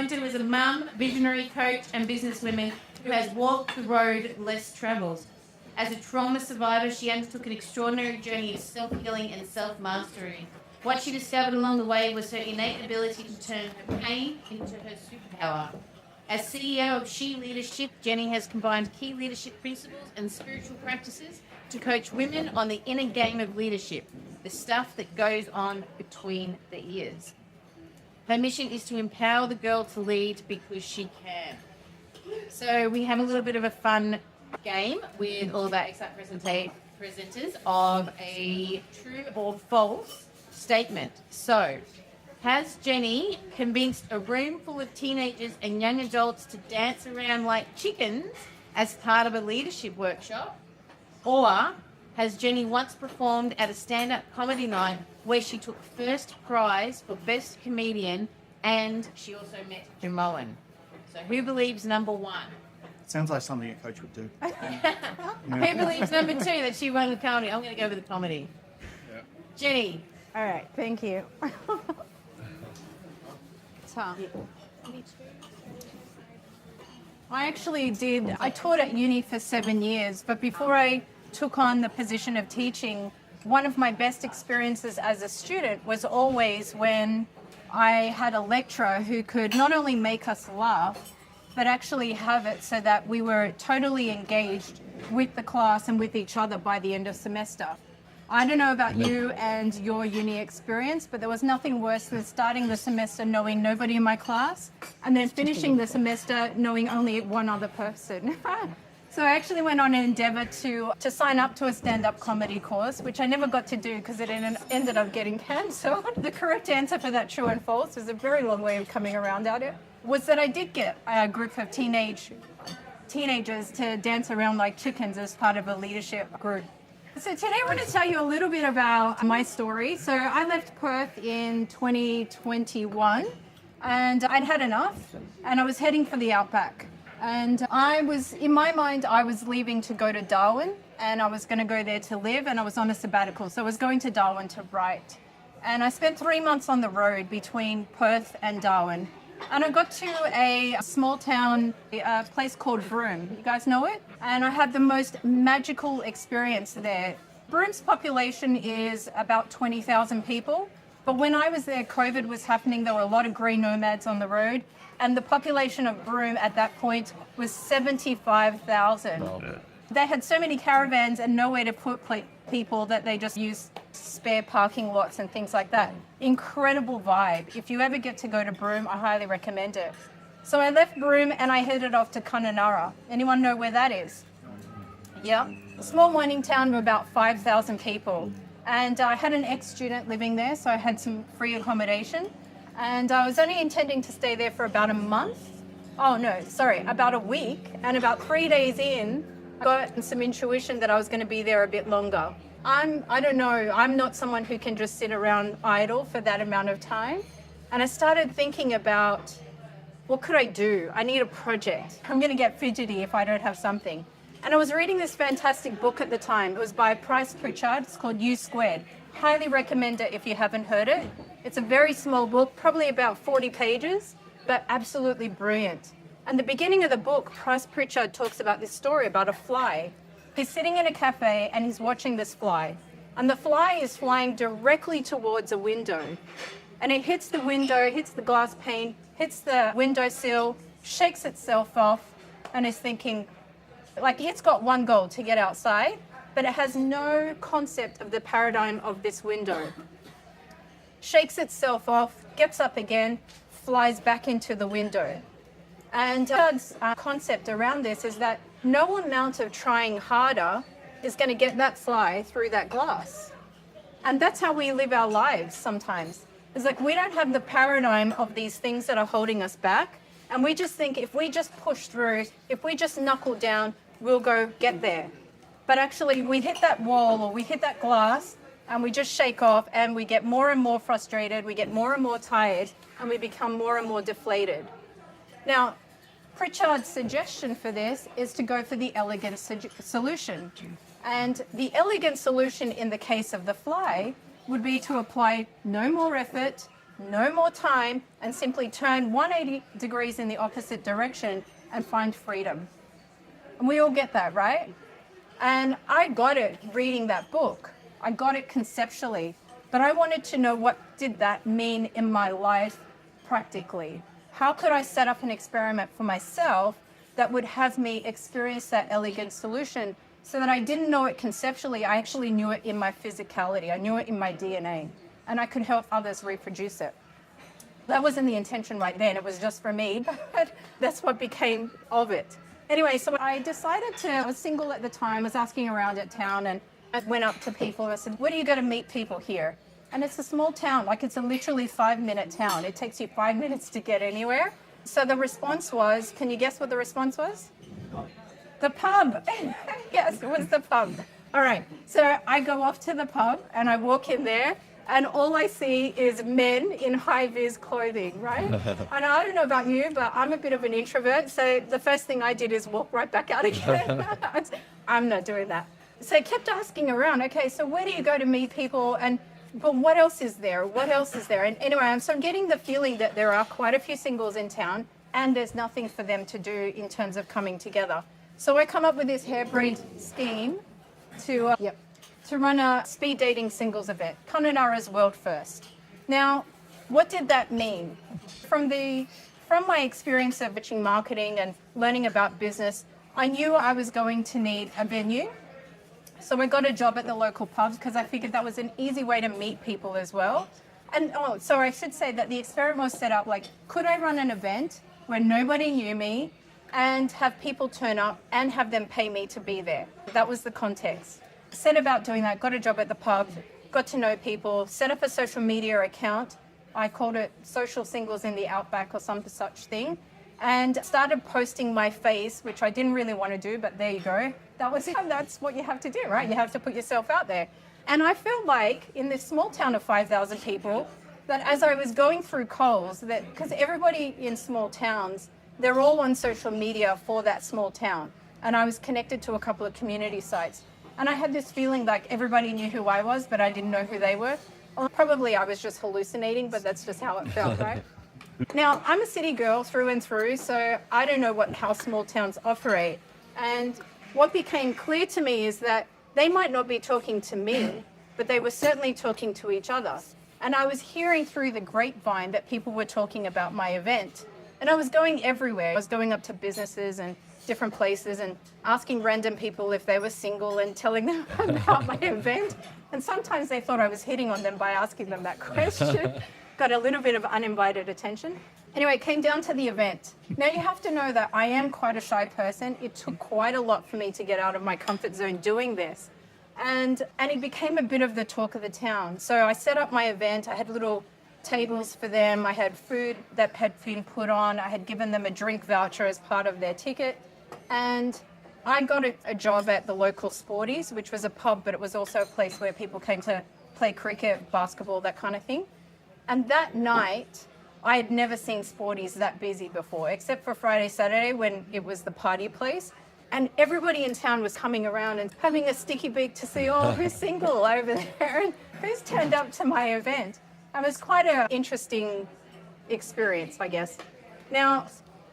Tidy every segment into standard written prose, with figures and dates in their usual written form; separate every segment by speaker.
Speaker 1: referring to as a mum, visionary coach and businesswoman who has walked the road less travelled. As a trauma survivor, she undertook an extraordinary journey of self-healing and self-mastery. What she discovered along the way was her innate ability to turn her pain into her superpower. As CEO of She Leadership, Jenny has combined key leadership principles and spiritual practices to coach women on the inner game of leadership, the stuff that goes on between the ears. Her mission is to empower the girl to lead because she can. So we have a little bit of a fun game with all of our excellent presenters of a true or false statement. So, has Jenny convinced a room full of teenagers and young adults to dance around like chickens as part of a leadership workshop? Or has Jenny once performed at a stand-up comedy night where she took first prize for best comedian and she also met Jim Moen? So who believes number one?
Speaker 2: Sounds like something a coach would do.
Speaker 1: Who believes number two, that she won the comedy? I'm going to go with the comedy. Yeah. Jenny.
Speaker 3: All right, thank you. Tom. I taught at uni for 7 years, but before I took on the position of teaching, one of my best experiences as a student was always when I had a lecturer who could not only make us laugh, but actually have it so that we were totally engaged with the class and with each other by the end of semester. I don't know about you and your uni experience, but there was nothing worse than starting the semester knowing nobody in my class and then finishing the semester knowing only one other person. So I actually went on an endeavour to sign up to a stand-up comedy course, which I never got to do because it ended up getting cancelled. The correct answer for that, true and false, is a very long way of coming around at it, was that I did get a group of teenagers to dance around like chickens as part of a leadership group. So today I want to tell you a little bit about my story. So I left Perth in 2021 and I'd had enough and I was heading for the outback. And in my mind, I was leaving to go to Darwin and I was going to go there to live and I was on a sabbatical. So I was going to Darwin to write. And I spent 3 months on the road between Perth and Darwin. And I got to a small town, a place called Broome. You guys know it? And I had the most magical experience there. Broome's population is about 20,000 people. But when I was there, COVID was happening. There were a lot of grey nomads on the road. And the population of Broome at that point was 75,000. They had so many caravans and nowhere to put people that they just used spare parking lots and things like that. Incredible vibe. If you ever get to go to Broome, I highly recommend it. So I left Broome and I headed off to Caloundra. Anyone know where that is? Yeah. A small mining town of about 5,000 people. And I had an ex-student living there, so I had some free accommodation. And I was only intending to stay there for about a month. About a week. And about 3 days in, I got some intuition that I was going to be there a bit longer. I don't know, I'm not someone who can just sit around idle for that amount of time. And I started thinking about, what could I do? I need a project. I'm going to get fidgety if I don't have something. And I was reading this fantastic book at the time. It was by Bryce Pritchard. It's called U Squared. Highly recommend it if you haven't heard it. It's a very small book, probably about 40 pages, but absolutely brilliant. And the beginning of the book, Bryce Pritchard talks about this story about a fly. He's sitting in a cafe and he's watching this fly. And the fly is flying directly towards a window. And it hits the window, hits the glass pane, hits the windowsill, shakes itself off, and is thinking, it's got one goal, to get outside, but it has no concept of the paradigm of this window. Shakes itself off, gets up again, flies back into the window. And Doug's concept around this is that no amount of trying harder is going to get that fly through that glass. And that's how we live our lives sometimes. It's like we don't have the paradigm of these things that are holding us back. And we just think if we just push through, if we just knuckle down, we'll go get there. But actually we hit that wall or we hit that glass and we just shake off and we get more and more frustrated, we get more and more tired, and we become more and more deflated. Now, Pritchard's suggestion for this is to go for the elegant solution. And the elegant solution in the case of the fly would be to apply no more effort, no more time, and simply turn 180 degrees in the opposite direction and find freedom. And we all get that, right? And I got it reading that book. I got it conceptually, but I wanted to know, what did that mean in my life practically? How could I set up an experiment for myself that would have me experience that elegant solution, so that I didn't know it conceptually, I actually knew it in my physicality, I knew it in my DNA, and I could help others reproduce it. That wasn't the intention right then, it was just for me, but that's what became of it. Anyway, so I decided I was single at the time, I was asking around at town, and I went up to people and I said, where do you go to meet people here? And it's a small town, like it's a literally 5-minute town. It takes you 5 minutes to get anywhere. So the response was, can you guess what the response was? The pub. Yes, it was the pub. All right, so I go off to the pub and I walk in there, and all I see is men in high-vis clothing, right? And I don't know about you, but I'm a bit of an introvert, so the first thing I did is walk right back out again. I'm not doing that. So I kept asking around, okay, so where do you go to meet people? But what else is there? What else is there? And anyway, so I'm getting the feeling that there are quite a few singles in town, and there's nothing for them to do in terms of coming together. So I come up with this harebrained scheme to run a speed dating singles event, Caloundra's World First. Now, what did that mean? From my experience of pitching marketing and learning about business, I knew I was going to need a venue. So I got a job at the local pubs because I figured that was an easy way to meet people as well. And so I should say that the experiment was set up like, could I run an event where nobody knew me and have people turn up and have them pay me to be there? That was the context. Set about doing that, got a job at the pub, got to know people, set up a social media account. I called it Social Singles in the Outback or some such thing, and started posting my face, which I didn't really want to do, but there you go. That's what you have to do, right? You have to put yourself out there. And I felt like in this small town of 5,000 people, that as I was going through Coles, that because everybody in small towns, they're all on social media for that small town. And I was connected to a couple of community sites. And I had this feeling like everybody knew who I was, but I didn't know who they were. Or probably I was just hallucinating, but that's just how it felt, right? Now, I'm a city girl through and through, so I don't know how small towns operate. And what became clear to me is that they might not be talking to me, but they were certainly talking to each other. And I was hearing through the grapevine that people were talking about my event. And I was going everywhere. I was going up to businesses and different places and asking random people if they were single and telling them about my event. And sometimes they thought I was hitting on them by asking them that question. Got a little bit of uninvited attention. Anyway, it came down to the event. Now you have to know that I am quite a shy person. It took quite a lot for me to get out of my comfort zone doing this. And it became a bit of the talk of the town. So I set up my event. I had little tables for them. I had food that had been put on. I had given them a drink voucher as part of their ticket. And I got a job at the local Sporties, which was a pub, but it was also a place where people came to play cricket, basketball, that kind of thing. And that night, I had never seen Sporties that busy before, except for Friday, Saturday, when it was the party place. And everybody in town was coming around and having a sticky beak to see, oh, who's single over there and who's turned up to my event. It was quite an interesting experience, I guess. Now,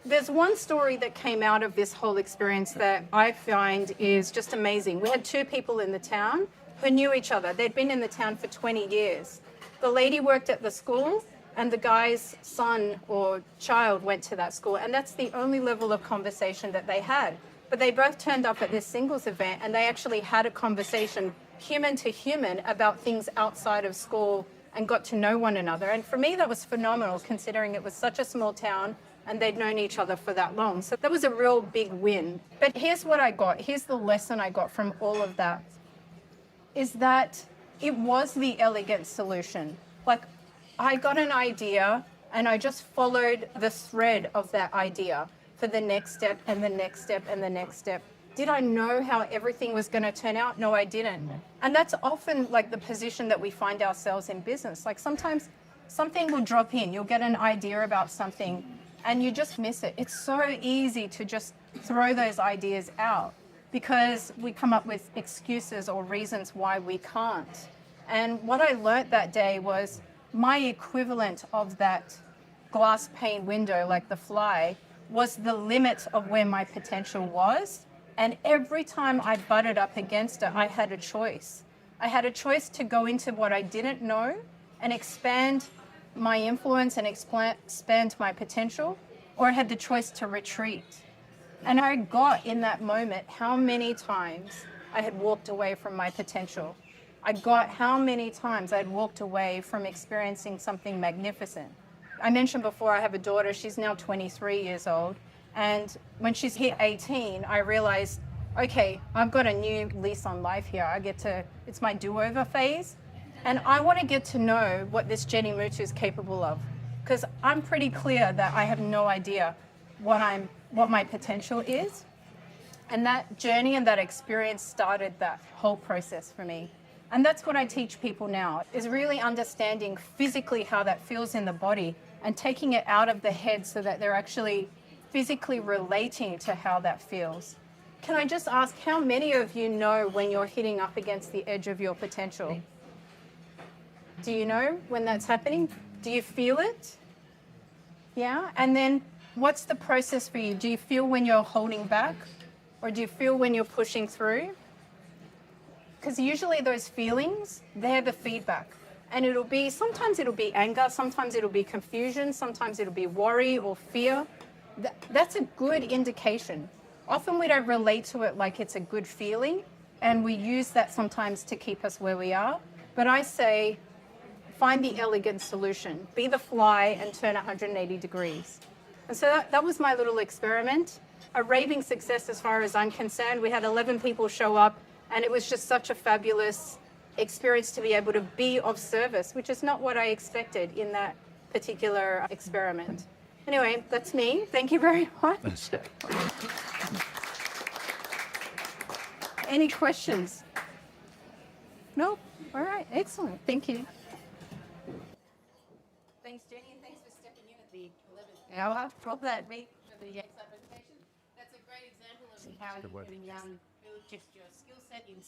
Speaker 3: there's one story that came out of this whole experience that I find is just amazing. We had two people in the town who knew each other. They'd been in the town for 20 years. The lady worked at the school and the guy's son or child went to that school. And that's the only level of conversation that they had. But they both turned up at this singles event and they actually had a conversation human to human about things outside of school and got to know one another. And for me, that was phenomenal considering it was such a small town and they'd known each other for that long. So that was a real big win. But here's what I got. Here's the lesson I got from all of that, is that it was the elegant solution. Like, I got an idea and I just followed the thread of that idea for the next step and the next step and the next step. Did I know how everything was going to turn out? No, I didn't. And that's often like the position that we find ourselves in business. Like sometimes something will drop in. You'll get an idea about something and you just miss it. It's so easy to just throw those ideas out because we come up with excuses or reasons why we can't. And what I learned that day was my equivalent of that glass pane window, like the fly, was the limit of where my potential was. And every time I butted up against it, I had a choice. I had a choice to go into what I didn't know and expand my influence and expand my potential, or I had the choice to retreat. And I got in that moment how many times I had walked away from my potential. I got how many times I'd walked away from experiencing something magnificent. I mentioned before I have a daughter, she's now 23 years old. And when she's hit 18, I realized, okay, I've got a new lease on life here. It's my do-over phase. And I want to get to know what this Jenny Moutou is capable of. Because I'm pretty clear that I have no idea what my potential is. And that journey and that experience started that whole process for me. And that's what I teach people now, is really understanding physically how that feels in the body and taking it out of the head so that they're actually physically relating to how that feels. Can I just ask, how many of you know when you're hitting up against the edge of your potential? Do you know when that's happening? Do you feel it? Yeah? And then what's the process for you? Do you feel when you're holding back? Or do you feel when you're pushing through? Because usually those feelings, they're the feedback. And sometimes it'll be anger, sometimes it'll be confusion, sometimes it'll be worry or fear. That's a good indication. Often we don't relate to it like it's a good feeling, and we use that sometimes to keep us where we are. But I say, find the elegant solution. Be the fly and turn 180 degrees. And so that was my little experiment. A raving success as far as I'm concerned. We had 11 people show up, and it was just such a fabulous experience to be able to be of service, which is not what I expected in that particular experiment. Anyway, that's me. Thank you very much. Any questions? No? All right, excellent. Thank you.
Speaker 1: Thanks, Jenny, and thanks for stepping in at the 11th hour for that meet for the presentation. That's a great example of how you can build just your skill set in